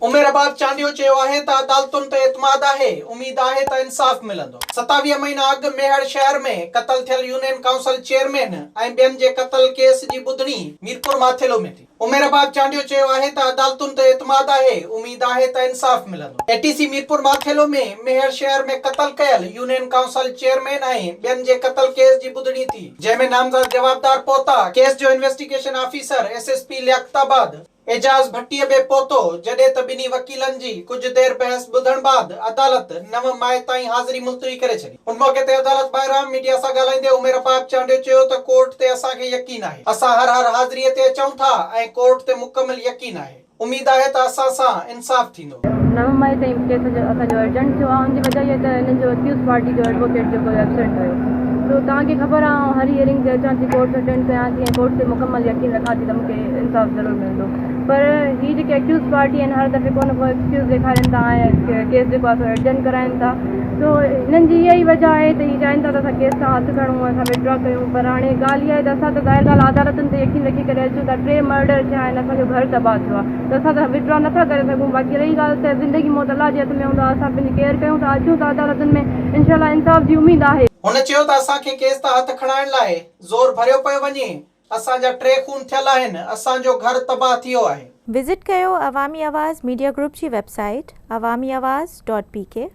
उमेराबाद चांडियो चयो आहे त अदालतुनि ते एतमाद आहे, उम्मीद आहे त इंसाफ मिलंदो। 27 महीना अॻु मेहर शहर में क़त्ल थियल यूनियन काउंसिल चेयरमैन ऐं ॿियनि जे क़त्ल केस जी ॿुधणी मीरपुर माथेलो में थी। उमेराबाद चांडियो चयो आहे त अदालतुनि ते एतमाद आहे, उम्मीद आहे त इंसाफ मिलंदो। एटीसी मीरपुर माथेलो में मेहर शहर में क़त्ल कयल यूनियन काउंसिल चेयरमैन ऐं ॿियनि जे क़त्ल केस जी ॿुधणी थी, जंहिंमें नामज़द जवाबदार पहुता केस जो investigation officer SSP Liaquatabad Ejaz भट्टीअ बे पहुतो, जॾहिं त ॿिन्ही वकीलनि जी कुझु देर बहस ॿुधण बाद अदालत 9 माई ताईं हाज़िरी मुलतवी करे छॾी। उन मौके ते अदालत ॿाहिरां मीडिया सां ॻाल्हाईंदे उमेराबाद चांडियो चयो त कोर्ट ते असांखे यकीन आहे, असां हर हाज़िरीअ ते अचूं था ऐं कोर्ट ते मुकमल यकीन आहे। उम्मीद आहे त असां सां इंसाफ थींदो। 9 मई ताईं केस असांजो अर्जेंट थियो आहे, उनजी वजह इहा त हिननि जो एक्यूज़ पार्टी जो एडवोकेट जेको एब्सेंट हुयो। तो तव्हांखे ख़बर आहे हर हियरिंग ते अचां थी, कोर्ट अटेंड कयां थी ऐं कोर्ट ते मुकमल यकीन रखां थी त मूंखे इंसाफ़ ज़रूरु मिलंदो। पर हीअ जेके एक्यूज़ पार्टी आहिनि हर दफ़े को न को एक्सक्यूज़ ॾेखारनि था ऐं केस जेको आहे सो एडजन कराइनि था। तो हिननि जी इहा ई वजह आहे त हीअ चाहिनि था त असां केस सां हथु खणूं, असां विड्रॉ कयूं। पर हाणे ॻाल्हि इहा आहे त असां त ज़ाहिर ॻाल्हि अदालतुनि ते यकीन रखी करे अचूं था, 3 मर्डर थिया आहिनि, असांजो घर तबाह थियो आहे, त असां त विड्रॉ नथा करे सघूं। बाक़ी रही ॻाल्हि त ज़िंदगी मौत अल्लाह जे हथ में हूंदो आहे, असां पंहिंजी केयर कयूं था, अचूं था अदालतुनि में, इंशाअल्लाह इंसाफ़ जी उम्मीद आहे। हुन चयो त असांखे केस तां हथ खणाइण लाइ ज़ोर भरियो पियो वञे, असांजा 3 खून थियल आहिनि, असांजो घर तबाह थियो आहे। विज़िट कयो अवामी आवाज़ मीडिया ग्रुप जी वेबसाइट awamiawaz.pk।